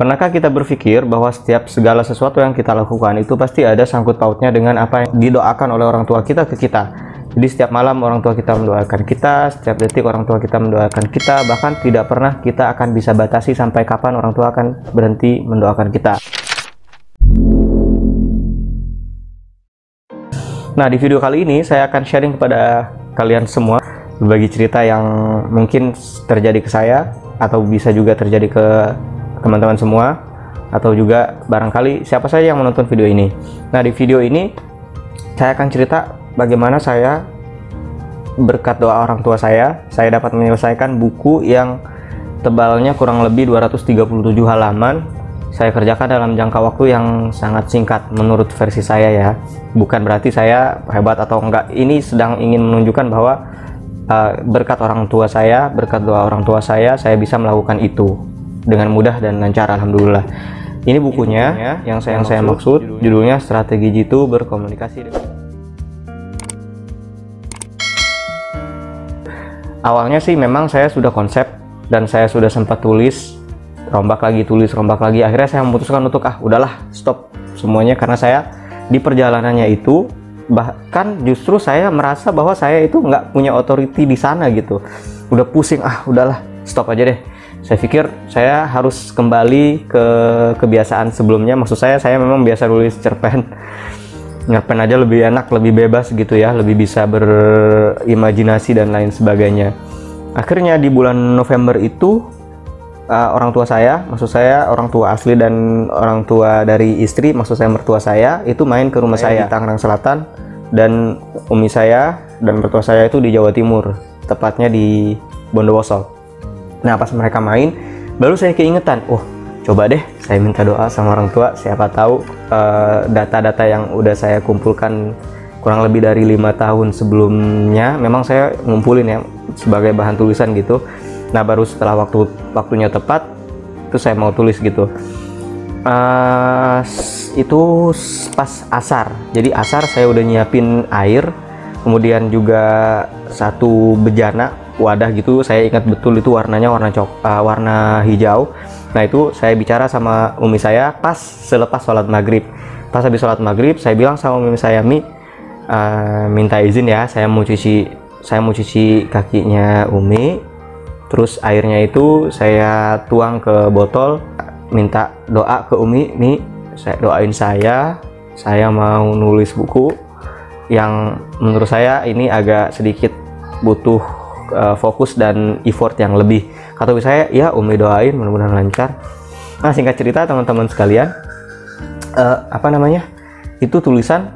Pernahkah kita berpikir bahwa setiap segala sesuatu yang kita lakukan itu pasti ada sangkut pautnya dengan apa yang didoakan oleh orang tua kita ke kita? Jadi setiap malam orang tua kita mendoakan kita, setiap detik orang tua kita mendoakan kita, bahkan tidak pernah kita akan bisa batasi sampai kapan orang tua akan berhenti mendoakan kita. Nah, di video kali ini saya akan sharing kepada kalian semua berbagi cerita yang mungkin terjadi ke saya atau bisa juga terjadi ke teman-teman semua, atau juga barangkali siapa saja yang menonton video ini. Nah, di video ini saya akan cerita bagaimana saya berkat doa orang tua saya dapat menyelesaikan buku yang tebalnya kurang lebih 237 halaman. Saya kerjakan dalam jangka waktu yang sangat singkat menurut versi saya ya. Bukan berarti saya hebat atau enggak. Ini sedang ingin menunjukkan bahwa berkat orang tua saya, berkat doa orang tua saya bisa melakukan itu dengan mudah dan lancar, alhamdulillah. Ini bukunya yang saya maksud, judulnya Strategi Jitu Berkomunikasi. Awalnya sih memang saya sudah konsep dan saya sudah sempat tulis, rombak lagi, akhirnya saya memutuskan untuk udahlah stop semuanya, karena saya di perjalanannya itu bahkan justru saya merasa bahwa saya itu nggak punya authority di sana gitu. Udah pusing, udahlah stop aja deh. Saya pikir saya harus kembali ke kebiasaan sebelumnya. Maksud saya memang biasa nulis cerpen. Cerpen aja lebih enak, lebih bebas gitu ya, lebih bisa berimajinasi dan lain sebagainya. Akhirnya di bulan November itu orang tua saya, maksud saya orang tua asli dan orang tua dari istri, maksud saya mertua saya, itu main ke rumah saya di Tangerang Selatan, dan umi saya dan mertua saya itu di Jawa Timur, tepatnya di Bondowoso. Nah, pas mereka main, baru saya keingetan, coba deh saya minta doa sama orang tua, siapa tahu data-data yang udah saya kumpulkan kurang lebih dari 5 tahun sebelumnya, memang saya ngumpulin ya sebagai bahan tulisan gitu. Nah, baru setelah waktunya tepat, itu saya mau tulis gitu. Itu pas asar, jadi asar saya udah nyiapin air, kemudian juga satu bejana, wadah gitu, saya ingat betul itu warnanya warna hijau. Nah, itu saya bicara sama umi saya pas selepas sholat maghrib. Pas habis sholat maghrib, saya bilang sama umi saya, Mi, minta izin ya, saya mau cuci kakinya umi, terus airnya itu saya tuang ke botol, minta doa ke umi, Mi, saya doain saya mau nulis buku yang menurut saya ini agak sedikit butuh fokus dan effort yang lebih. Kata saya, ya umi doain mudah-mudahan lancar. Nah, singkat cerita teman-teman sekalian, itu tulisan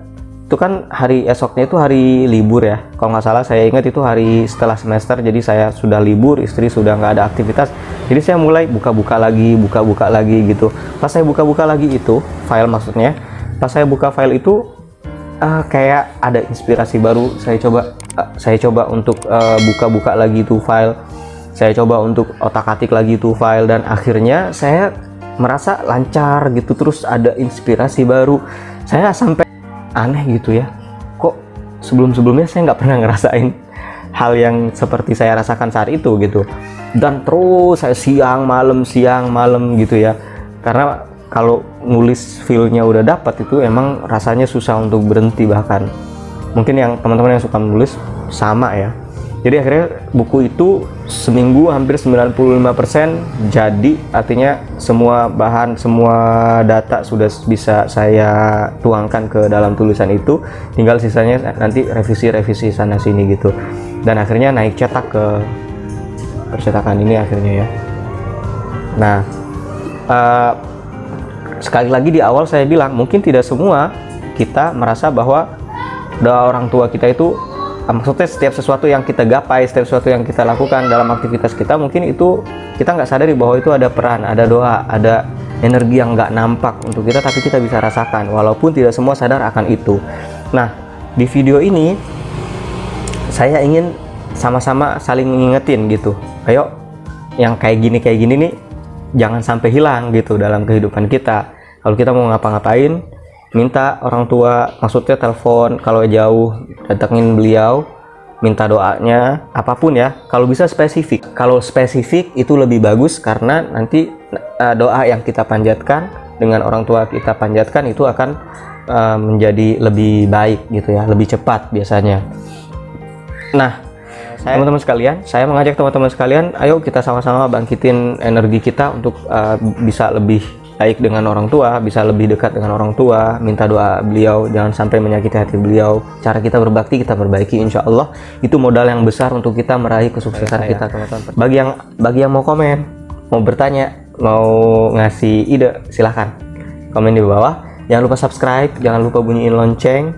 itu kan hari esoknya itu hari libur ya, kalau nggak salah saya ingat itu hari setelah semester, jadi saya sudah libur, istri sudah nggak ada aktivitas, jadi saya mulai buka-buka lagi gitu. Pas saya buka-buka lagi itu file, maksudnya pas saya buka file itu kayak ada inspirasi baru. Saya coba untuk buka-buka lagi tuh file, saya coba untuk otak-atik lagi tuh file, dan akhirnya saya merasa lancar gitu, terus ada inspirasi baru. Saya sampai aneh gitu ya, kok sebelum-sebelumnya saya nggak pernah ngerasain hal yang seperti saya rasakan saat itu gitu. Dan terus saya siang malam gitu ya, karena kalau nulis feel-nya udah dapat itu emang rasanya susah untuk berhenti. Bahkan mungkin yang teman-teman yang suka menulis sama ya. Jadi akhirnya buku itu seminggu hampir 95% jadi, artinya semua bahan, semua data sudah bisa saya tuangkan ke dalam tulisan itu, tinggal sisanya nanti revisi sana sini gitu. Dan akhirnya naik cetak ke percetakan ini akhirnya ya. Nah, sekali lagi di awal saya bilang, mungkin tidak semua kita merasa bahwa doa orang tua kita itu, maksudnya setiap sesuatu yang kita gapai, setiap sesuatu yang kita lakukan dalam aktivitas kita, mungkin itu kita nggak sadari bahwa itu ada peran, ada doa, ada energi yang nggak nampak untuk kita, tapi kita bisa rasakan, walaupun tidak semua sadar akan itu. Nah, di video ini saya ingin sama-sama saling mengingetin gitu, ayo yang kayak gini nih jangan sampai hilang gitu dalam kehidupan kita. Kalau kita mau ngapa-ngapain, minta orang tua, maksudnya telepon kalau jauh, datengin beliau, minta doanya apapun ya, kalau bisa spesifik. Kalau spesifik itu lebih bagus karena nanti doa yang kita panjatkan dengan orang tua kita panjatkan itu akan menjadi lebih baik gitu ya, lebih cepat biasanya. Nah, teman-teman sekalian, saya mengajak teman-teman sekalian, ayo kita sama-sama bangkitin energi kita untuk bisa lebih baik dengan orang tua, bisa lebih dekat dengan orang tua, minta doa beliau, jangan sampai menyakiti hati beliau. Cara kita berbakti kita perbaiki, insya Allah itu modal yang besar untuk kita meraih kesuksesan kita, teman-teman. Bagi yang mau komen, mau bertanya, mau ngasih ide, silahkan komen di bawah. Jangan lupa subscribe, jangan lupa bunyiin lonceng,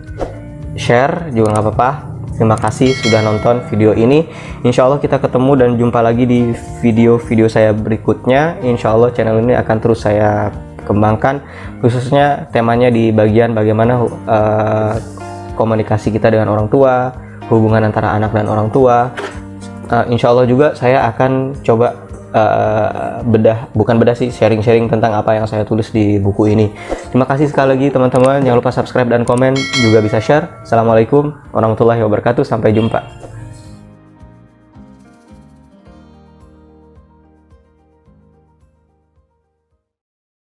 share juga nggak apa-apa. Terima kasih sudah nonton video ini. Insya Allah kita ketemu dan jumpa lagi di video-video saya berikutnya. Insya Allah channel ini akan terus saya kembangkan, khususnya temanya di bagian bagaimana komunikasi kita dengan orang tua, hubungan antara anak dan orang tua. Insya Allah juga saya akan coba bukan bedah sih, sharing-sharing tentang apa yang saya tulis di buku ini. Terima kasih sekali lagi teman-teman, jangan lupa subscribe dan komen, juga bisa share. Assalamualaikum warahmatullahi wabarakatuh, sampai jumpa.